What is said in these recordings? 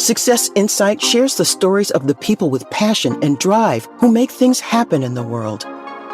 Success Insight shares the stories of the people with passion and drive who make things happen in the world.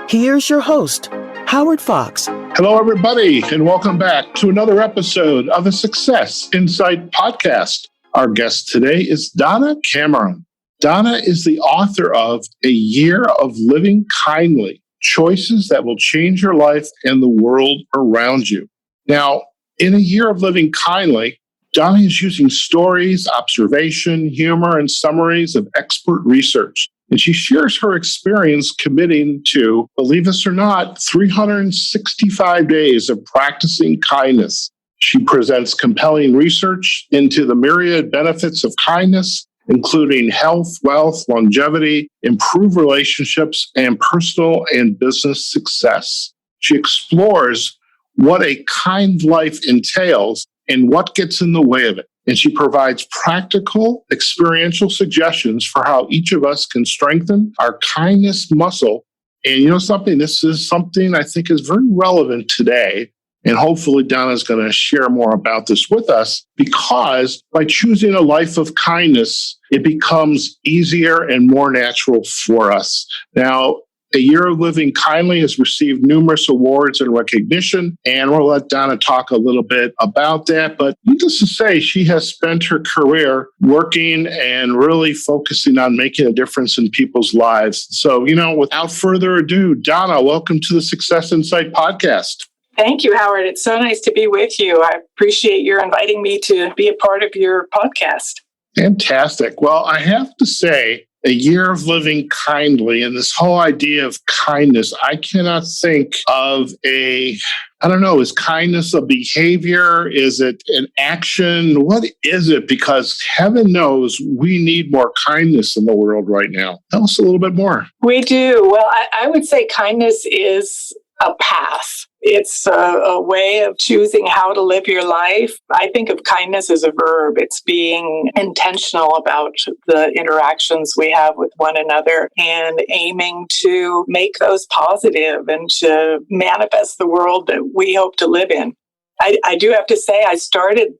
Here's your host, Howard Fox. Hello, everybody, and welcome back to another episode of the Success Insight podcast. Our guest today is Donna Cameron. Donna is the author of A Year of Living Kindly, Choices That Will Change Your Life and the World Around You. Now, in A Year of Living Kindly, Donna is using stories, observation, humor, and summaries of expert research. And she shares her experience committing to, believe this or not, 365 days of practicing kindness. She presents compelling research into the myriad benefits of kindness, including health, wealth, longevity, improved relationships, and personal and business success. She explores what a kind life entails and what gets in the way of it. And she provides practical, experiential suggestions for how each of us can strengthen our kindness muscle. And you know something, this is something I think is very relevant today. And hopefully Donna's going to share more about this with us, because by choosing a life of kindness, it becomes easier and more natural for us. Now, A Year of Living Kindly has received numerous awards and recognition, and we'll let Donna talk a little bit about that. But needless to say, she has spent her career working and really focusing on making a difference in people's lives. So, without further ado, Donna, welcome to the Success Insight podcast. Thank you, Howard. It's so nice to be with you. I appreciate your inviting me to be a part of your podcast. Fantastic. Well, I have to say, A Year of Living Kindly and this whole idea of kindness, I cannot think of is kindness a behavior? Is it an action? What is it? Because heaven knows we need more kindness in the world right now. Tell us a little bit more. We do. Well, I would say kindness is a path. It's a way of choosing how to live your life. I think of kindness as a verb. It's being intentional about the interactions we have with one another and aiming to make those positive and to manifest the world that we hope to live in. I do have to say, I started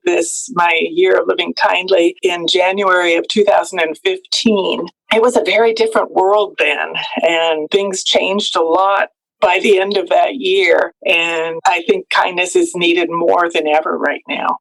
my Year of Living Kindly in January of 2015. It was a very different world then, and things changed a lot by the end of that year. And I think kindness is needed more than ever right now.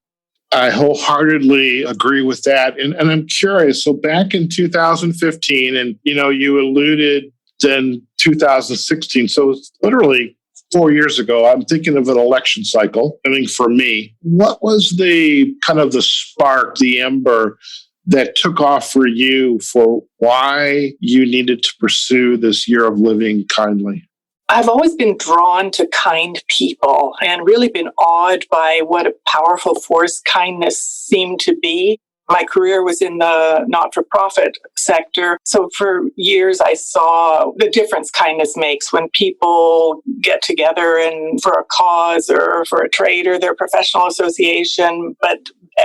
I wholeheartedly agree with that. And I'm curious, so back in 2015, and you alluded in 2016, so it's literally 4 years ago, I'm thinking of an election cycle. I mean, for me, what was the kind of the spark, the ember that took off for you for why you needed to pursue this Year of Living Kindly? I've always been drawn to kind people and really been awed by what a powerful force kindness seemed to be. My career was in the not-for-profit sector. So for years, I saw the difference kindness makes when people get together and for a cause or for a trade or their professional association. But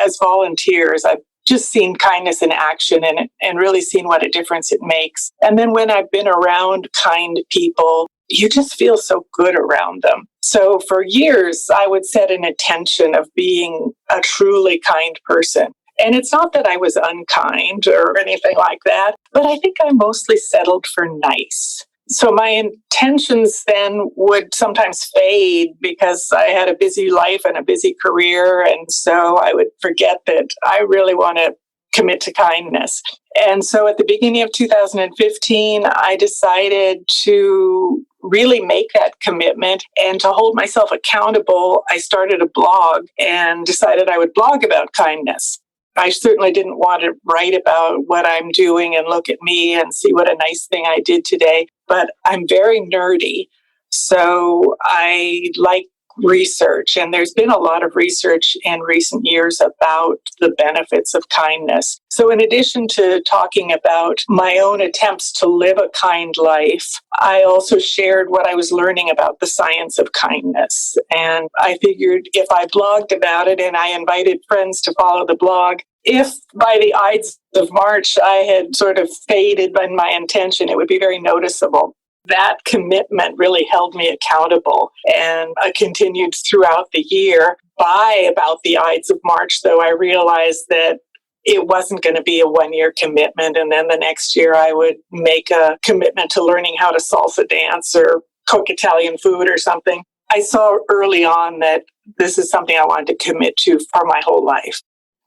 as volunteers, I've just seen kindness in action and really seen what a difference it makes. And then when I've been around kind people, you just feel so good around them. So for years, I would set an intention of being a truly kind person. And it's not that I was unkind or anything like that, but I think I mostly settled for nice. So my intentions then would sometimes fade because I had a busy life and a busy career. And so I would forget that I really want to commit to kindness. And so at the beginning of 2015, I decided to really make that commitment and to hold myself accountable. I started a blog and decided I would blog about kindness. I certainly didn't want to write about what I'm doing and look at me and see what a nice thing I did today, but I'm very nerdy. So I like research, and there's been a lot of research in recent years about the benefits of kindness. So in addition to talking about my own attempts to live a kind life, I also shared what I was learning about the science of kindness. And I figured if I blogged about it and I invited friends to follow the blog, if by the Ides of March I had sort of faded in my intention, it would be very noticeable. That commitment really held me accountable, and I continued throughout the year. By about the Ides of March, though, I realized that it wasn't going to be a 1-year commitment. And then the next year I would make a commitment to learning how to salsa dance or cook Italian food or something. I saw early on that this is something I wanted to commit to for my whole life.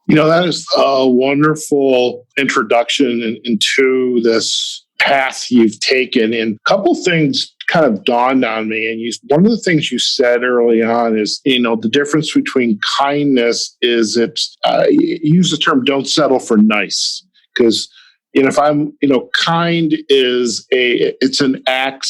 That is a wonderful introduction into this path you've taken. And a couple things kind of dawned on me. And one of the things you said early on is, the difference between kindness is you use the term don't settle for nice. Because, if I'm, kind it's an act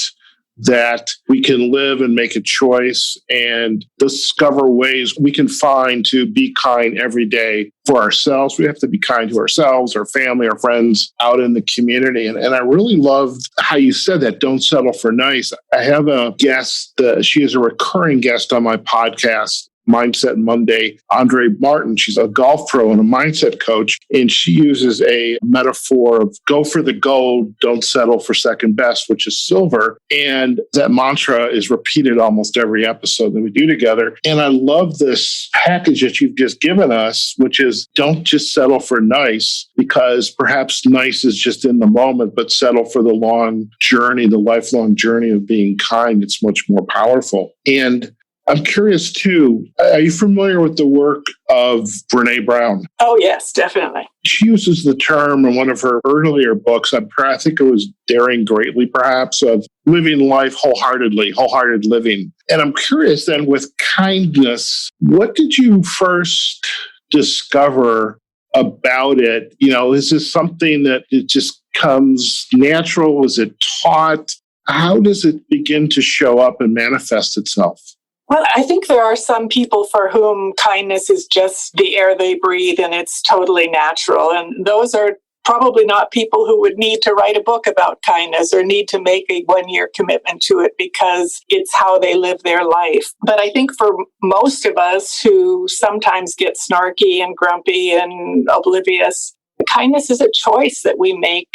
that we can live and make a choice and discover ways we can find to be kind every day for ourselves. We have to be kind to ourselves, our family, our friends out in the community. And I really loved how you said that, don't settle for nice. I have a guest, she is a recurring guest on my podcast, Mindset Monday, Andre Martin. She's a golf pro and a mindset coach, and she uses a metaphor of go for the gold, don't settle for second best, which is silver. And that mantra is repeated almost every episode that we do together. And I love this package that you've just given us, which is don't just settle for nice, because perhaps nice is just in the moment, but settle for the long journey, the lifelong journey of being kind. It's much more powerful. And I'm curious, too, are you familiar with the work of Brené Brown? Oh, yes, definitely. She uses the term in one of her earlier books, I think it was Daring Greatly, perhaps, of living life wholeheartedly, wholehearted living. And I'm curious then, with kindness, what did you first discover about it? Is this something that it just comes natural? Is it taught? How does it begin to show up and manifest itself? Well, I think there are some people for whom kindness is just the air they breathe and it's totally natural. And those are probably not people who would need to write a book about kindness or need to make a 1-year commitment to it because it's how they live their life. But I think for most of us who sometimes get snarky and grumpy and oblivious, kindness is a choice that we make.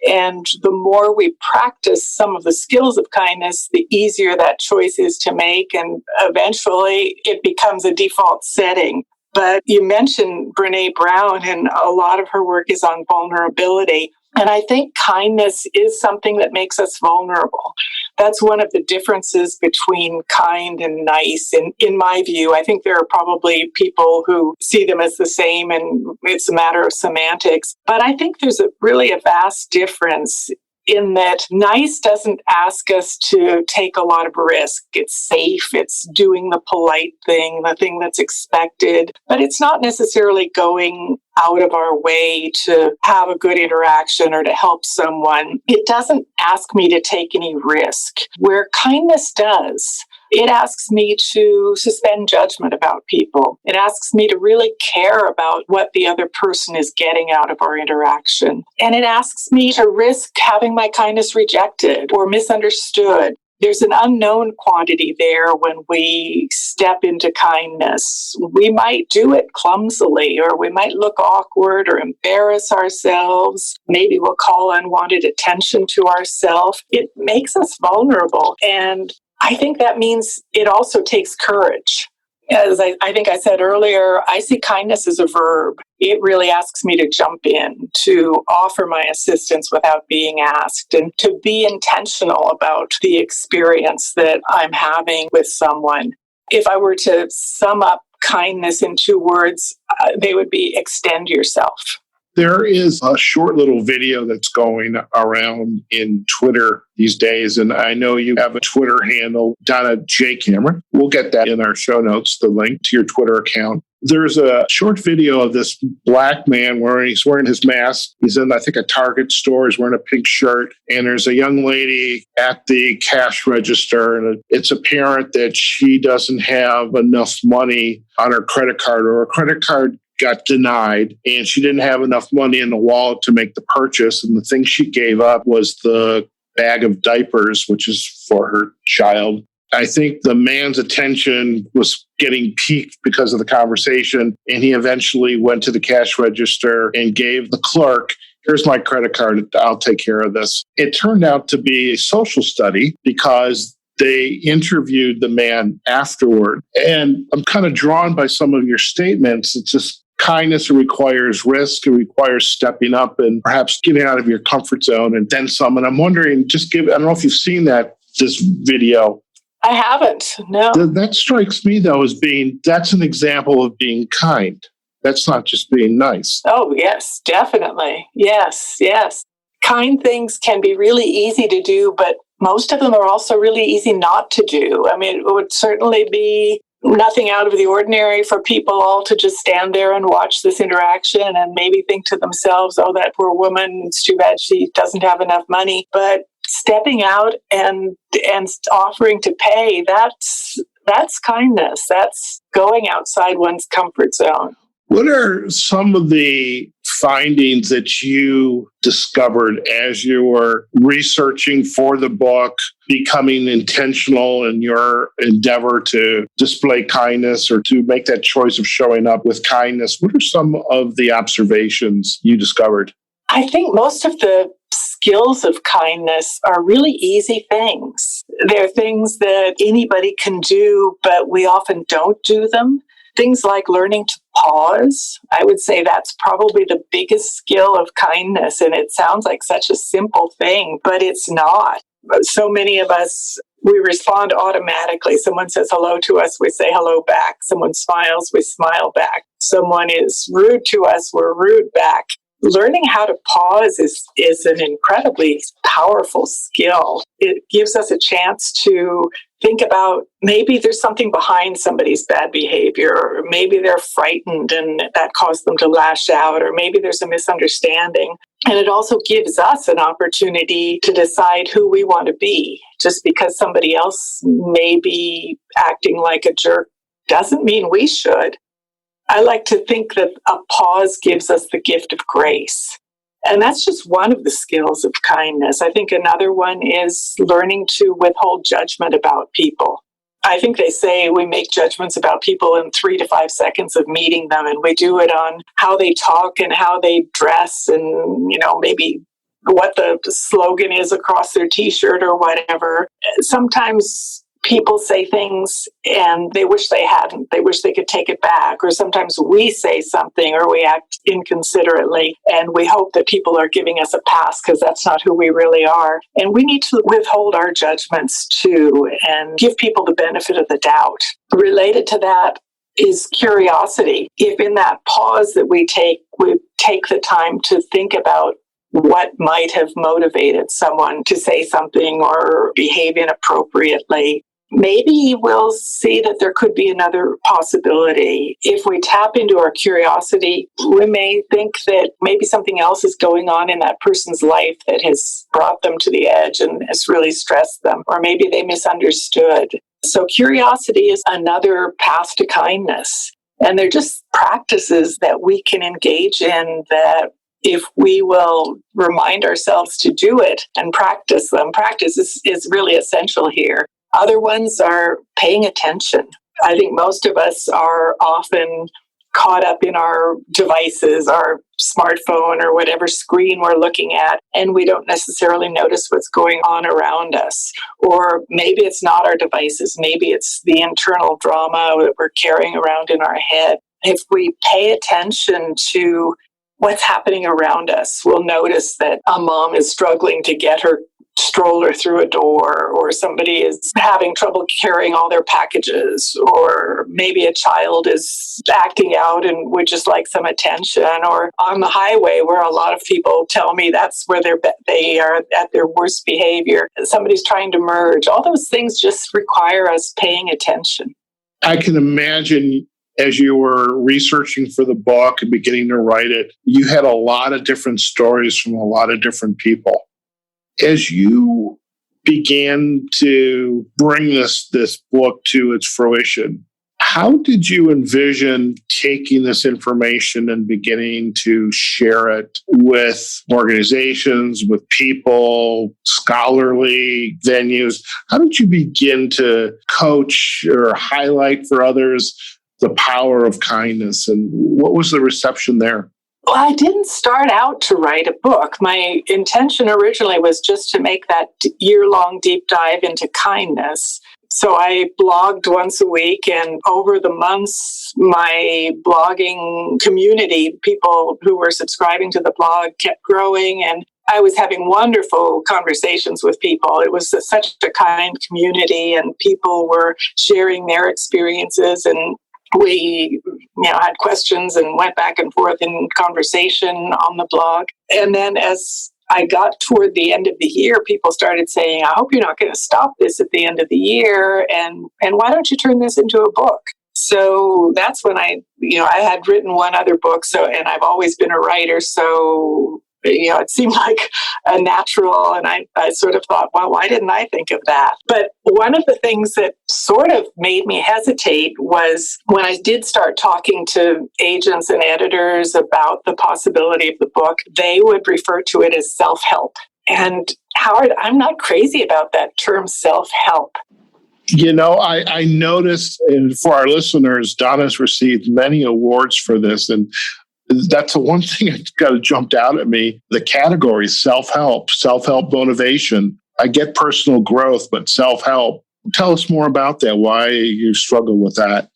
And the more we practice some of the skills of kindness, the easier that choice is to make. And eventually it becomes a default setting. But you mentioned Brené Brown, and a lot of her work is on vulnerability. And I think kindness is something that makes us vulnerable. That's one of the differences between kind and nice. And in my view, I think there are probably people who see them as the same and it's a matter of semantics. But I think there's really a vast difference in that nice doesn't ask us to take a lot of risk. It's safe. It's doing the polite thing, the thing that's expected, but it's not necessarily going out of our way to have a good interaction or to help someone. It doesn't ask me to take any risk, where kindness does. It asks me to suspend judgment about people. It asks me to really care about what the other person is getting out of our interaction. And it asks me to risk having my kindness rejected or misunderstood. There's an unknown quantity there when we step into kindness. We might do it clumsily, or we might look awkward or embarrass ourselves. Maybe we'll call unwanted attention to ourselves. It makes us vulnerable. And I think that means it also takes courage. As I think I said earlier, I see kindness as a verb. It really asks me to jump in, to offer my assistance without being asked, and to be intentional about the experience that I'm having with someone. If I were to sum up kindness in 2 words, they would be extend yourself. There is a short little video that's going around in Twitter these days, and I know you have a Twitter handle, Donna J. Cameron. We'll get that in our show notes, the link to your Twitter account. There's a short video of this black man he's wearing his mask. He's in, I think, a Target store. He's wearing a pink shirt, and there's a young lady at the cash register, and it's apparent that she doesn't have enough money on her credit card, or her credit card got denied, and she didn't have enough money in the wallet to make the purchase. And the thing she gave up was the bag of diapers, which is for her child. I think the man's attention was getting piqued because of the conversation, and he eventually went to the cash register and gave the clerk, here's my credit card, I'll take care of this. It turned out to be a social study because they interviewed the man afterward. And I'm kind of drawn by some of your statements. It's just kindness requires risk. It requires stepping up and perhaps getting out of your comfort zone and then some. And I'm wondering, I don't know if you've seen this video. I haven't, no. That strikes me, though, as that's an example of being kind. That's not just being nice. Oh, yes, definitely. Yes, yes. Kind things can be really easy to do, but most of them are also really easy not to do. I mean, it would certainly be nothing out of the ordinary for people all to just stand there and watch this interaction and maybe think to themselves, oh, that poor woman, it's too bad she doesn't have enough money. But stepping out and offering to pay, that's kindness. That's going outside one's comfort zone. What are some of the findings that you discovered as you were researching for the book, becoming intentional in your endeavor to display kindness or to make that choice of showing up with kindness? What are some of the observations you discovered? I think most of the skills of kindness are really easy things. They're things that anybody can do, but we often don't do them. Things like learning to pause. I would say that's probably the biggest skill of kindness. And it sounds like such a simple thing, but it's not. So many of us, we respond automatically. Someone says hello to us, we say hello back. Someone smiles, we smile back. Someone is rude to us, we're rude back. Learning how to pause is an incredibly powerful skill. It gives us a chance to think about maybe there's something behind somebody's bad behavior, or maybe they're frightened and that caused them to lash out, or maybe there's a misunderstanding. And it also gives us an opportunity to decide who we want to be. Just because somebody else may be acting like a jerk doesn't mean we should. I like to think that a pause gives us the gift of grace. And that's just one of the skills of kindness. I think another one is learning to withhold judgment about people. I think they say we make judgments about people in 3 to 5 seconds of meeting them, and we do it on how they talk and how they dress and, maybe what the slogan is across their t-shirt or whatever. Sometimes people say things and they wish they hadn't. They wish they could take it back. Or sometimes we say something or we act inconsiderately and we hope that people are giving us a pass because that's not who we really are. And we need to withhold our judgments too and give people the benefit of the doubt. Related to that is curiosity. If in that pause that we take the time to think about what might have motivated someone to say something or behave inappropriately, maybe we'll see that there could be another possibility. If we tap into our curiosity, we may think that maybe something else is going on in that person's life that has brought them to the edge and has really stressed them, or maybe they misunderstood. So curiosity is another path to kindness. And they're just practices that we can engage in that if we will remind ourselves to do it and practice them, practice is really essential here. Other ones are paying attention. I think most of us are often caught up in our devices, our smartphone or whatever screen we're looking at, and we don't necessarily notice what's going on around us. Or maybe it's not our devices, maybe it's the internal drama that we're carrying around in our head. If we pay attention to what's happening around us, we'll notice that a mom is struggling to get her stroller through a door, or somebody is having trouble carrying all their packages, or maybe a child is acting out and would just like some attention, or on the highway where a lot of people tell me that's where they are at their worst behavior. Somebody's trying to merge. All those things just require us paying attention. I can imagine as you were researching for the book and beginning to write it, you had a lot of different stories from a lot of different people. As you began to bring this book to its fruition, how did you envision taking this information and beginning to share it with organizations, with people, scholarly venues? How did you begin to coach or highlight for others the power of kindness, and what was the reception there? Well, I didn't start out to write a book. My intention originally was just to make that year-long deep dive into kindness. So I blogged once a week, and over the months, my blogging community, people who were subscribing to the blog, kept growing, and I was having wonderful conversations with people. It was such a kind community, and people were sharing their experiences, and we had questions and went back and forth in conversation on the blog. And then as I got toward the end of the year, people started saying, I hope you're not going to stop this at the end of the year. And why don't you turn this into a book? So that's when I had written one other book. And I've always been a writer. So, it seemed like a natural. And I sort of thought, well, why didn't I think of that? But one of the things that sort of made me hesitate was when I did start talking to agents and editors about the possibility of the book, they would refer to it as self-help. And Howard, I'm not crazy about that term self-help. I noticed, and for our listeners, Donna's received many awards for this. And that's the one thing that kind of jumped out at me. The category self-help motivation. I get personal growth, but self-help. Tell us more about that, why you struggle with that.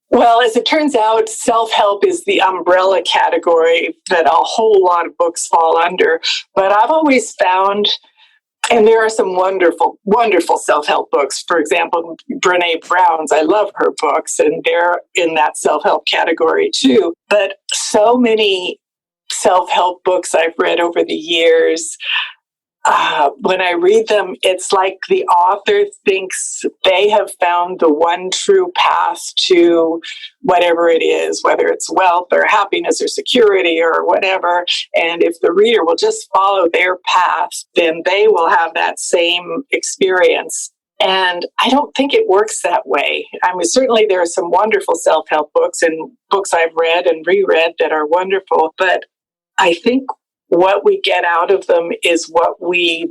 Well, as it turns out, self-help is the umbrella category that a whole lot of books fall under. But I've always found, and there are some wonderful, wonderful self-help books. For example, Brené Brown's, I love her books, and they're in that self-help category too. But so many self-help books I've read over the years, when I read them, it's like the author thinks they have found the one true path to whatever it is, whether it's wealth or happiness or security or whatever. And if the reader will just follow their path, then they will have that same experience. And I don't think it works that way. I mean, certainly there are some wonderful self-help books and books I've read and reread that are wonderful, but I think what we get out of them is what we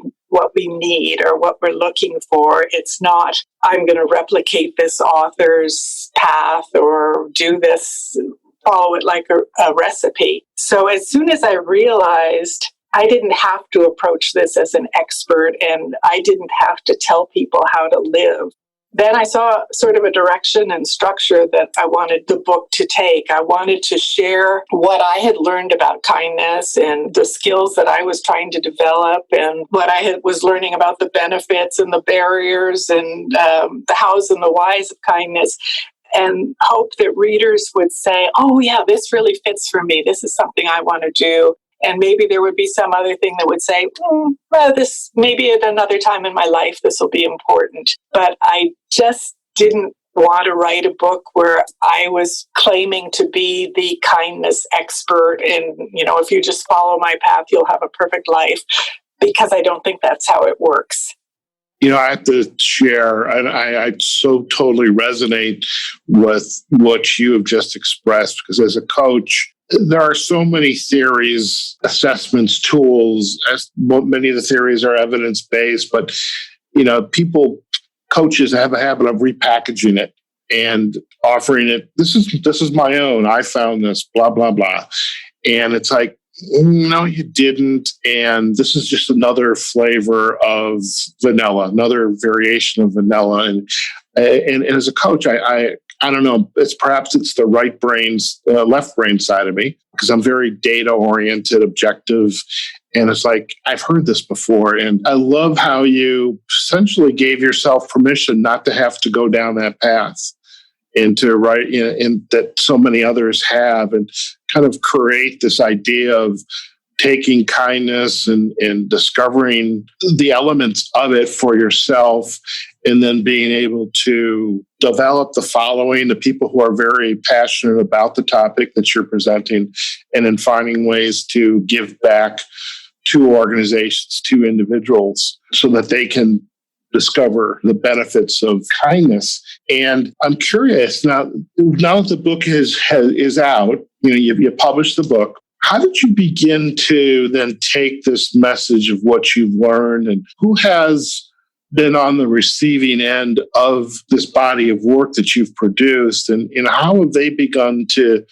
need or what we're looking for. It's not, I'm going to replicate this author's path or do this, follow it like a recipe. So as soon as I realized I didn't have to approach this as an expert and I didn't have to tell people how to live, then I saw sort of a direction and structure that I wanted the book to take. I wanted to share what I had learned about kindness and the skills that I was trying to develop and what I was learning about the benefits and the barriers and the hows and the whys of kindness, and hope that readers would say, oh yeah, this really fits for me. This is something I want to do. And maybe there would be some other thing that would say, well, this maybe at another time in my life, this will be important. But I just didn't want to write a book where I was claiming to be the kindness expert. And, if you just follow my path, you'll have a perfect life, because I don't think that's how it works. I have to share, and I so totally resonate with what you have just expressed, because as a coach, there are so many theories, assessments, tools. Many of the theories are evidence-based, but coaches have a habit of repackaging it and offering it. This is my own. I found this, blah, blah, blah. And it's like, no, you didn't. And this is just another flavor of vanilla, another variation of vanilla. And as a coach, I don't know. Perhaps it's the left brain side of me, because I'm very data oriented, objective. And it's like, I've heard this before. And I love how you essentially gave yourself permission not to have to go down that path and to write, and that so many others have, and kind of create this idea of taking kindness and discovering the elements of it for yourself, and then being able to develop the following, the people who are very passionate about the topic that you're presenting, and then finding ways to give back to organizations, to individuals, so that they can discover the benefits of kindness. And I'm curious, now that the book is out, you published the book, how did you begin to then take this message of what you've learned, and who has been on the receiving end of this body of work that you've produced, and how have they begun to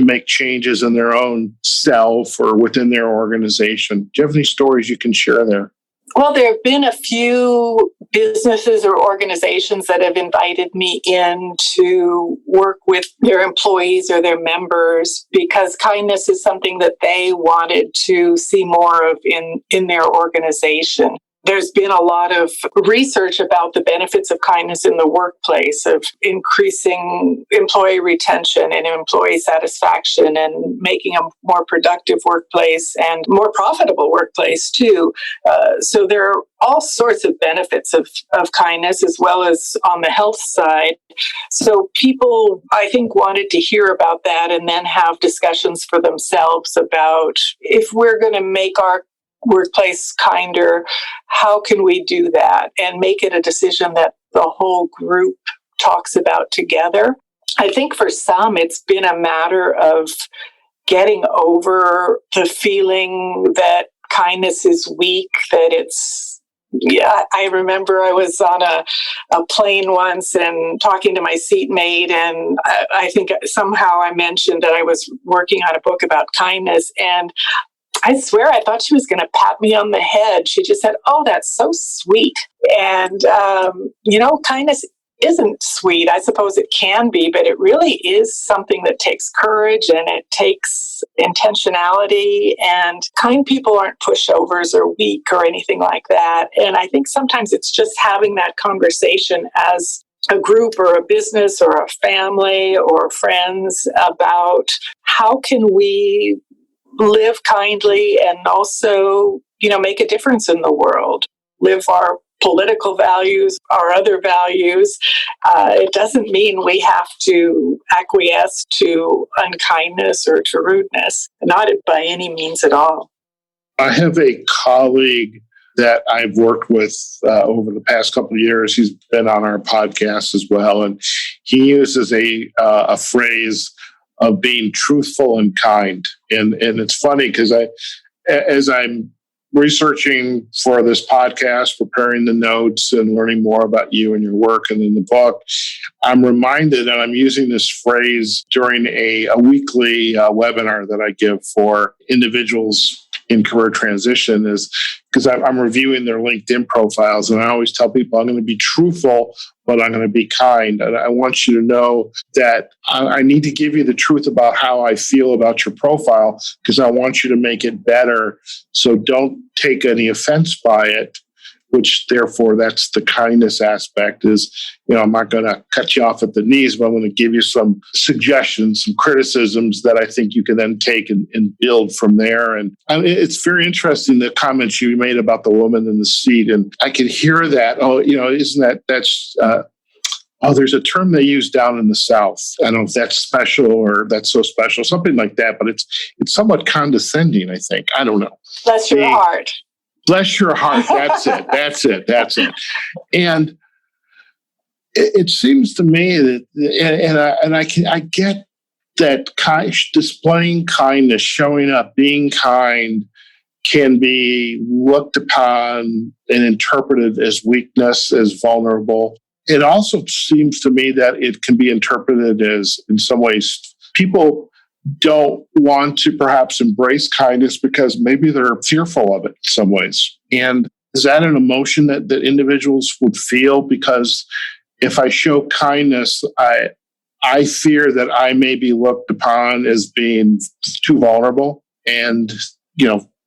make changes in their own self or within their organization? Do you have any stories you can share there? Well, there have been a few businesses or organizations that have invited me in to work with their employees or their members because kindness is something that they wanted to see more of in their organization. There's been a lot of research about the benefits of kindness in the workplace, of increasing employee retention and employee satisfaction and making a more productive workplace and more profitable workplace too. So there are all sorts of benefits of kindness as well as on the health side. So people, I think, wanted to hear about that and then have discussions for themselves about if we're going to make our workplace kinder, how can we do that and make it a decision that the whole group talks about together? I think for some, it's been a matter of getting over the feeling that kindness is weak, that it's, yeah, I remember I was on a plane once and talking to my seatmate, and I think somehow I mentioned that I was working on a book about kindness, and I swear I thought she was going to pat me on the head. She just said, "Oh, that's so sweet." And, kindness isn't sweet. I suppose it can be, but it really is something that takes courage and it takes intentionality. And kind people aren't pushovers or weak or anything like that. And I think sometimes it's just having that conversation as a group or a business or a family or friends about how can we live kindly and also, make a difference in the world, live our political values, our other values. It doesn't mean we have to acquiesce to unkindness or to rudeness, not by any means at all. I have a colleague that I've worked with over the past couple of years. He's been on our podcast as well, and he uses a phrase of being truthful and kind. And it's funny because as I'm researching for this podcast, preparing the notes and learning more about you and your work and in the book, I'm reminded, and I'm using this phrase during a weekly webinar that I give for individuals in career transition, is because I'm reviewing their LinkedIn profiles, and I always tell people I'm going to be truthful, but I'm going to be kind. And I want you to know that I need to give you the truth about how I feel about your profile, because I want you to make it better. So don't take any offense by it, which therefore that's the kindness aspect is, I'm not going to cut you off at the knees, but I'm going to give you some suggestions, some criticisms that I think you can then take and build from there. And it's very interesting, the comments you made about the woman in the seat. And I could hear that, there's a term they use down in the South. I don't know if that's special or that's so special, something like that, but it's somewhat condescending, I think. I don't know. Bless your heart. Bless your heart. That's it. That's it. And it seems to me that, I get that displaying kindness, showing up, being kind, can be looked upon and interpreted as weakness, as vulnerable. It also seems to me that it can be interpreted as, in some ways, people don't want to perhaps embrace kindness because maybe they're fearful of it in some ways. And is that an emotion that individuals would feel? Because if I show kindness, I fear that I may be looked upon as being too vulnerable. And,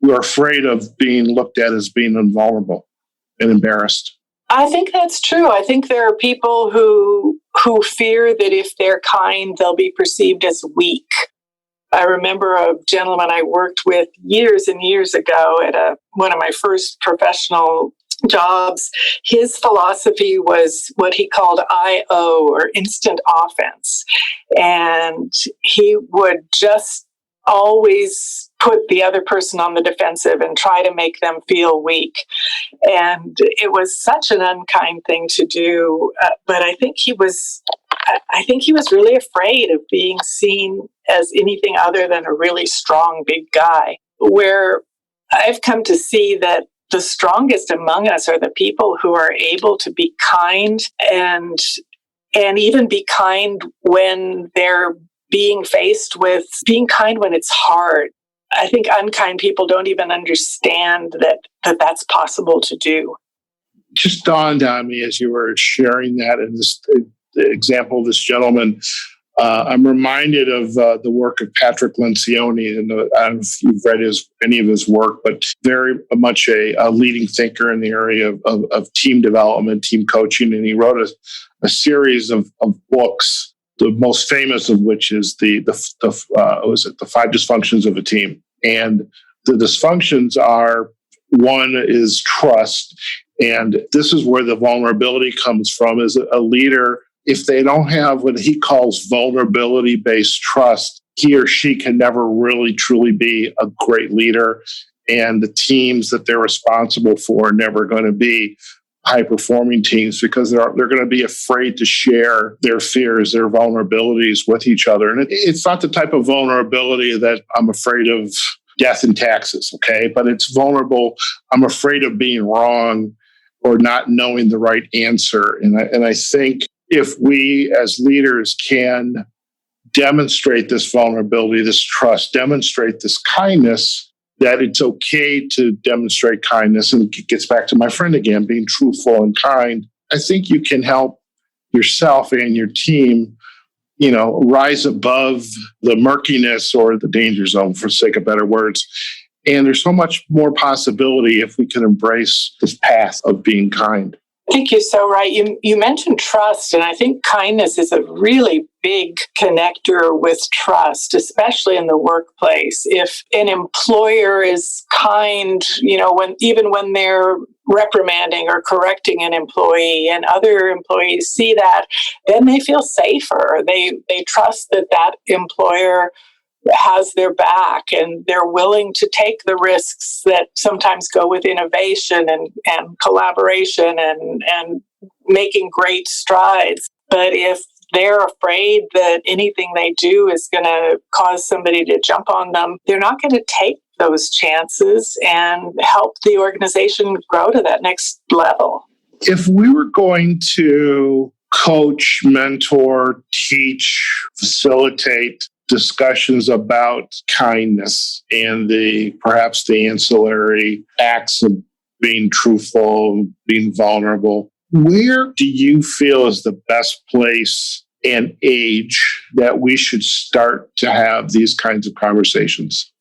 we're afraid of being looked at as being invulnerable and embarrassed. I think that's true. I think there are people who fear that if they're kind, they'll be perceived as weak. I remember a gentleman I worked with years and years ago at one of my first professional jobs. His philosophy was what he called IO, or instant offense. And he would just always put the other person on the defensive and try to make them feel weak. And it was such an unkind thing to do. But I think he was really afraid of being seen as anything other than a really strong, big guy. Where I've come to see that the strongest among us are the people who are able to be kind and even be kind when they're being faced with being kind when it's hard. I think unkind people don't even understand that that's possible to do. Just dawned on me as you were sharing that, and this the example of this gentleman. I'm reminded of the work of Patrick Lencioni, and I don't know if you've read any of his work, but very much a leading thinker in the area of team development, team coaching, and he wrote a series of books. The most famous of which is the 5 dysfunctions of a team, and the dysfunctions are, one is trust, and this is where the vulnerability comes from. As a leader, if they don't have what he calls vulnerability-based trust, he or she can never really truly be a great leader, and the teams that they're responsible for are never going to be high-performing teams because they're going to be afraid to share their fears, their vulnerabilities with each other. And it's not the type of vulnerability that I'm afraid of death and taxes, okay? But it's vulnerable. I'm afraid of being wrong or not knowing the right answer. And I think if we as leaders can demonstrate this vulnerability, this trust, demonstrate this kindness, that it's okay to demonstrate kindness. And it gets back to my friend again, being truthful and kind. I think you can help yourself and your team, rise above the murkiness or the danger zone, for sake of better words. And there's so much more possibility if we can embrace this path of being kind. I think you're so right. You mentioned trust, and I think kindness is a really big connector with trust, especially in the workplace. If an employer is kind, when they're reprimanding or correcting an employee, and other employees see that, then they feel safer. They trust that employer has their back, and they're willing to take the risks that sometimes go with innovation and collaboration and making great strides. But if they're afraid that anything they do is going to cause somebody to jump on them, they're not going to take those chances and help the organization grow to that next level. If we were going to coach, mentor, teach, facilitate discussions about kindness and perhaps the ancillary acts of being truthful, being vulnerable, where do you feel is the best place and age that we should start to have these kinds of conversations?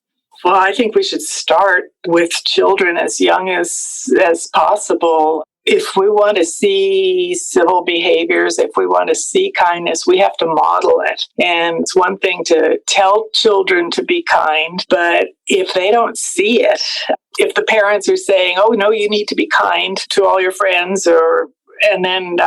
Well, I think we should start with children as young as possible. If we want to see civil behaviors, if we want to see kindness, we have to model it. And it's one thing to tell children to be kind, but if they don't see it, if the parents are saying, oh, no, you need to be kind to all your friends, and then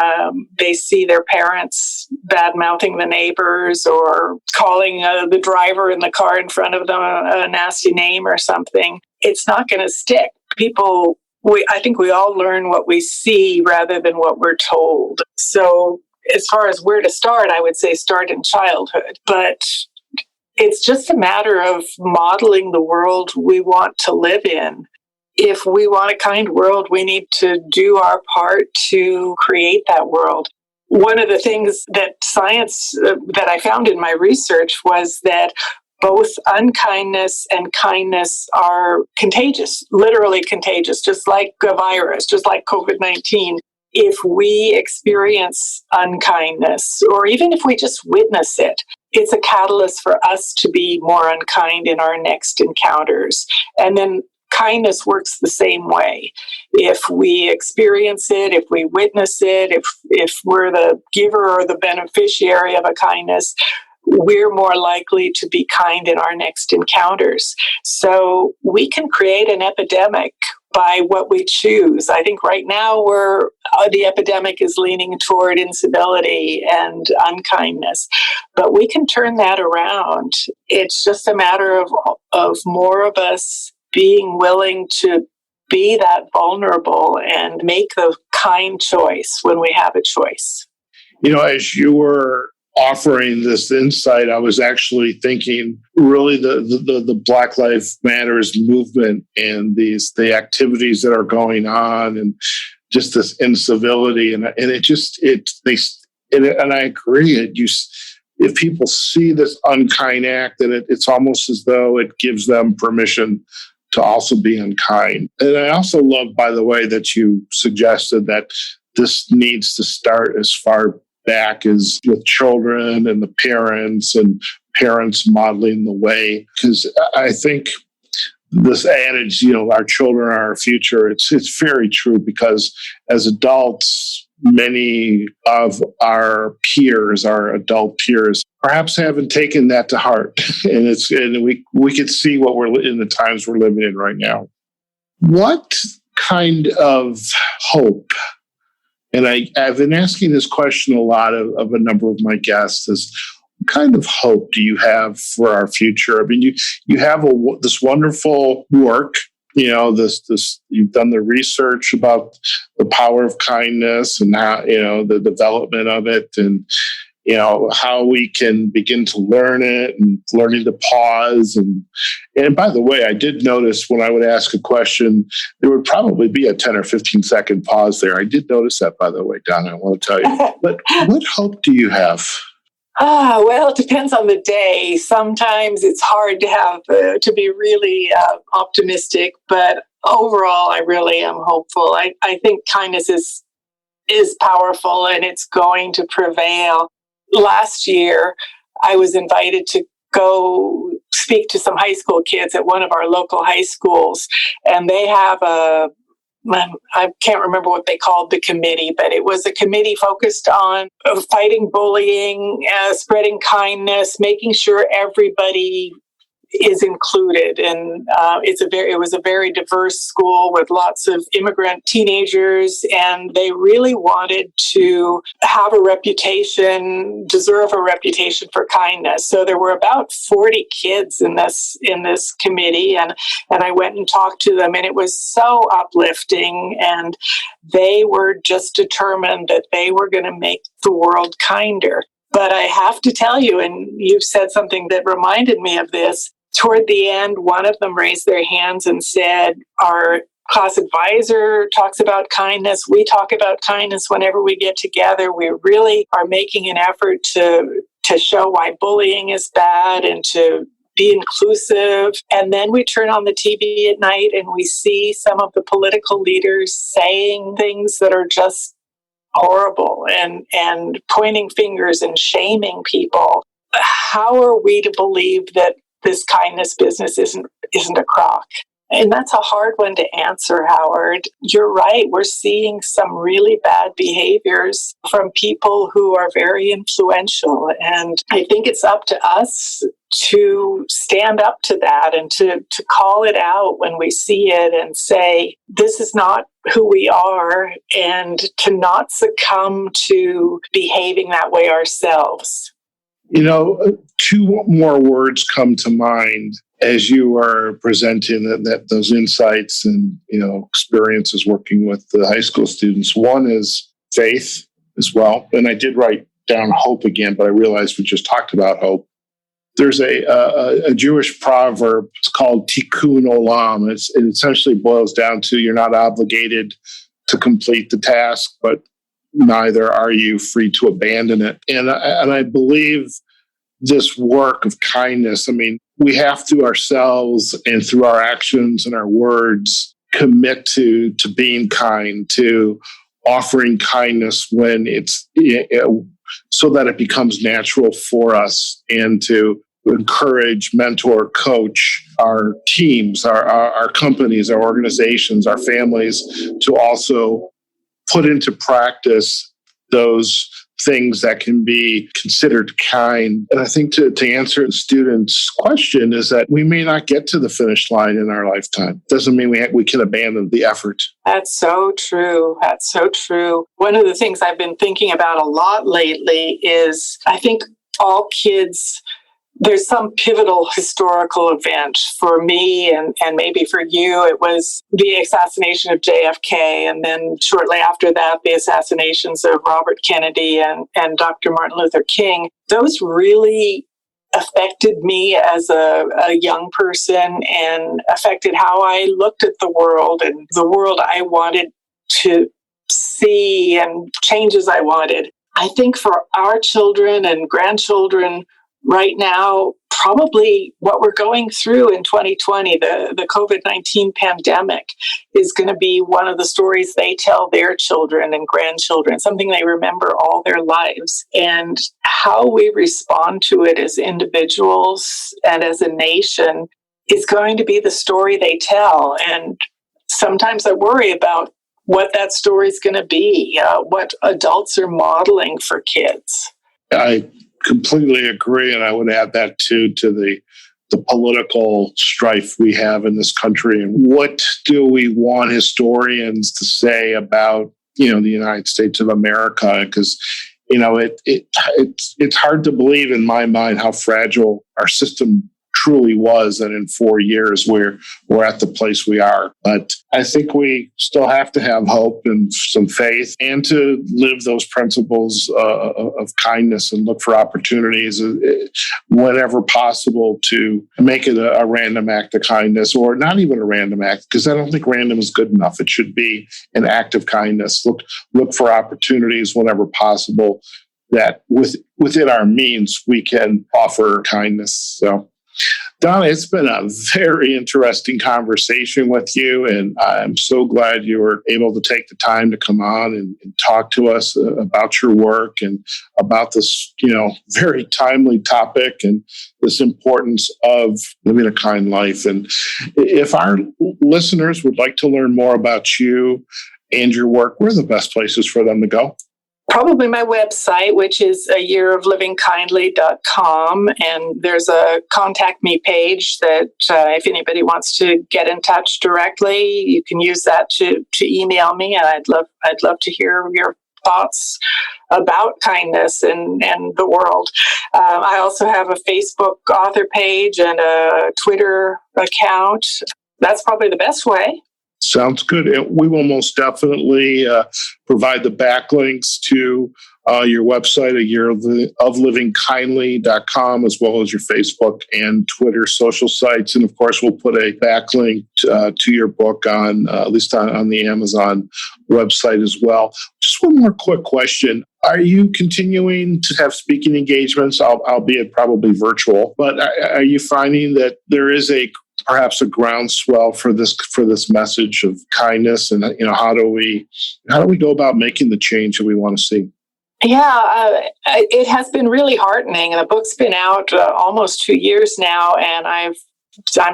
they see their parents bad-mouthing the neighbors or calling the driver in the car in front of them a nasty name or something, it's not going to stick. I think we all learn what we see rather than what we're told. So as far as where to start, I would say start in childhood. But it's just a matter of modeling the world we want to live in. If we want a kind world, we need to do our part to create that world. One of the things that that I found in my research was that both unkindness and kindness are contagious, literally contagious, just like a virus, just like COVID-19. If we experience unkindness, or even if we just witness it, it's a catalyst for us to be more unkind in our next encounters. And then kindness works the same way. If we experience it, if we witness it, if we're the giver or the beneficiary of a kindness, we're more likely to be kind in our next encounters. So we can create an epidemic by what we choose. I think right now the epidemic is leaning toward incivility and unkindness, but we can turn that around. It's just a matter of more of us being willing to be that vulnerable and make the kind choice when we have a choice. As you were offering this insight, I was actually thinking really the Black Lives Matters movement and the activities that are going on and just this incivility and I agree. if people see this unkind act, then it's almost as though it gives them permission to also be unkind. And I also love, by the way, that you suggested that this needs to start as far back as with children and the parents, and parents modeling the way. Because I think this adage, our children are our future, it's very true, because as adults, many of our peers, our adult peers, perhaps haven't taken that to heart. And we can see what we're in the times we're living in right now. What kind of hope, and I've been asking this question a lot of a number of my guests, is what kind of hope do you have for our future? I mean, you have this wonderful work, this you've done the research about the power of kindness and how, the development of it, and how we can begin to learn it, and learning to pause. And by the way, I did notice when I would ask a question, there would probably be a 10 or 15 second pause there. I did notice that, by the way, Donna, I want to tell you. But what hope do you have? Well, it depends on the day. Sometimes it's hard to have to be really optimistic, but overall, I really am hopeful. I think kindness is powerful, and it's going to prevail. Last year, I was invited to go speak to some high school kids at one of our local high schools, and they have I can't remember what they called the committee, but it was a committee focused on fighting bullying, spreading kindness, making sure everybody is included. And it was a very diverse school with lots of immigrant teenagers, and they really wanted to have deserve a reputation for kindness. So there were about 40 kids in this committee, and I went and talked to them, and it was so uplifting, and they were just determined that they were going to make the world kinder. But I have to tell you, and you've said something that reminded me of this, toward the end, one of them raised their hands and said, our class advisor talks about kindness. We talk about kindness whenever we get together. We really are making an effort to show why bullying is bad and to be inclusive. And then we turn on the TV at night and we see some of the political leaders saying things that are just horrible and pointing fingers and shaming people. How are we to believe that this kindness business isn't a crock? And that's a hard one to answer, Howard. You're right. We're seeing some really bad behaviors from people who are very influential. And I think it's up to us to stand up to that and to call it out when we see it and say, this is not who we are, and to not succumb to behaving that way ourselves. Two more words come to mind as you are presenting those insights and experiences working with the high school students. One is faith as well, and I did write down hope again, but I realized we just talked about hope. There's a Jewish proverb. It's called Tikkun Olam. It essentially boils down to, you're not obligated to complete the task, but neither are you free to abandon it. And I believe this work of kindness, we have to ourselves and through our actions and our words commit to being kind, to offering kindness when it's so that it becomes natural for us, and to encourage, mentor, coach our teams, our companies, our organizations, our families to also put into practice those things that can be considered kind. And I think to answer the student's question is that we may not get to the finish line in our lifetime. Doesn't mean we can abandon the effort. That's so true. That's so true. One of the things I've been thinking about a lot lately is I think all kids, there's some pivotal historical event for me and maybe for you. It was the assassination of JFK. And then shortly after that, the assassinations of Robert Kennedy and Dr. Martin Luther King. Those really affected me as a young person and affected how I looked at the world and the world I wanted to see and changes I wanted. I think for our children and grandchildren right now, probably what we're going through in 2020, the COVID-19 pandemic, is going to be one of the stories they tell their children and grandchildren, something they remember all their lives. And how we respond to it as individuals and as a nation is going to be the story they tell. And sometimes I worry about what that story is going to be, what adults are modeling for kids. I completely agree, and I would add that too to the political strife we have in this country. And what do we want historians to say about the United States of America? Because it's hard to believe in my mind how fragile our system truly was, and in 4 years we're at the place we are. But I think we still have to have hope and some faith, and to live those principles of kindness and look for opportunities whenever possible to make it a random act of kindness, or not even a random act, because I don't think random is good enough. It should be an act of kindness. Look for opportunities whenever possible that within our means we can offer kindness. So, Donna, it's been a very interesting conversation with you, and I'm so glad you were able to take the time to come on and talk to us about your work and about this, very timely topic and this importance of living a kind life. And if our listeners would like to learn more about you and your work, where are the best places for them to go? Probably my website, which is ayearoflivingkindly.com. And there's a contact me page that if anybody wants to get in touch directly, you can use that to email me. And I'd love to hear your thoughts about kindness and the world. I also have a Facebook author page and a Twitter account. That's probably the best way. Sounds good. We will most definitely provide the backlinks to your website, ayearoflivingkindly.com, as well as your Facebook and Twitter social sites. And of course, we'll put a backlink to your book on, at least on the Amazon website as well. Just one more quick question. Are you continuing to have speaking engagements, albeit probably virtual, but are you finding that there is perhaps a groundswell for this message of kindness, and how do we go about making the change that we want to see? Yeah, it has been really heartening. The book's been out almost 2 years now, and I'm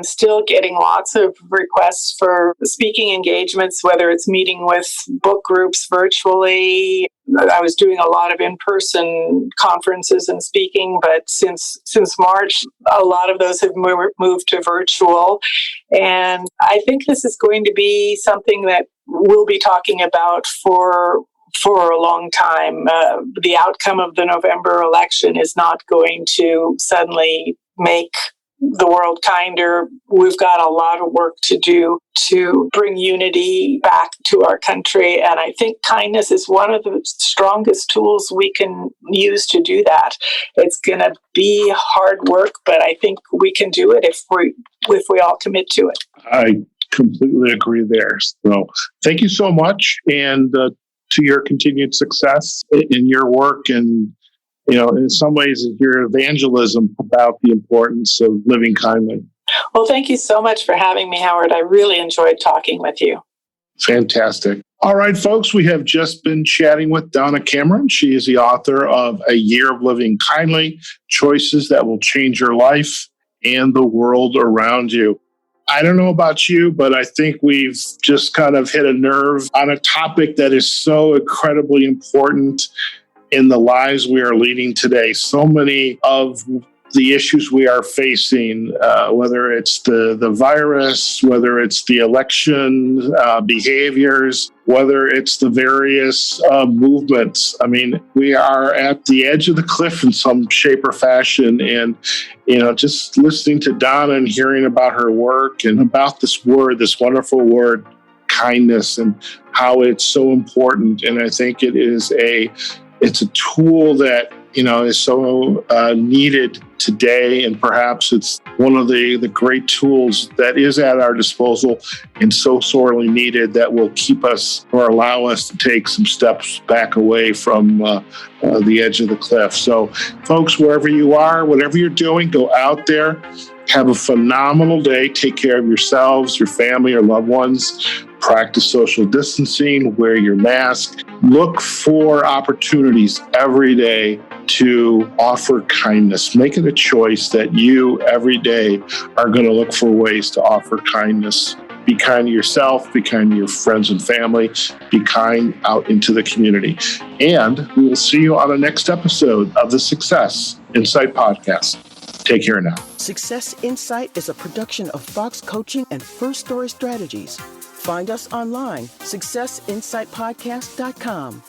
still getting lots of requests for speaking engagements, whether it's meeting with book groups virtually. I was doing a lot of in-person conferences and speaking, but since March, a lot of those have moved to virtual. And I think this is going to be something that we'll be talking about for a long time. The outcome of the November election is not going to suddenly make the world kinder. We've got a lot of work to do to bring unity back to our country. And I think kindness is one of the strongest tools we can use to do that. It's going to be hard work, but I think we can do it if we all commit to it. I completely agree there. So thank you so much. And to your continued success in your work, and in some ways, your evangelism about the importance of living kindly. Well, thank you so much for having me, Howard. I really enjoyed talking with you. Fantastic. All right, folks, we have just been chatting with Donna Cameron. She is the author of A Year of Living Kindly, Choices That Will Change Your Life and the World Around You. I don't know about you, but I think we've just kind of hit a nerve on a topic that is so incredibly important in the lives we are leading today. So many of the issues we are facing, whether it's the virus, whether it's the election behaviors, whether it's the various movements. I mean, we are at the edge of the cliff in some shape or fashion. And, just listening to Donna and hearing about her work and about this wonderful word, kindness, and how it's so important. And I think it's a tool that is so needed today. And perhaps it's one of the great tools that is at our disposal and so sorely needed that will keep us or allow us to take some steps back away from the edge of the cliff. So folks, wherever you are, whatever you're doing, go out there, have a phenomenal day. Take care of yourselves, your family, your loved ones. Practice social distancing, wear your mask. Look for opportunities every day to offer kindness. Make it a choice that you every day are going to look for ways to offer kindness. Be kind to yourself, be kind to your friends and family, be kind out into the community. And we will see you on the next episode of the Success Insight Podcast. Take care now. Success Insight is a production of Fox Coaching and First Story Strategies. Find us online, successinsightpodcast.com.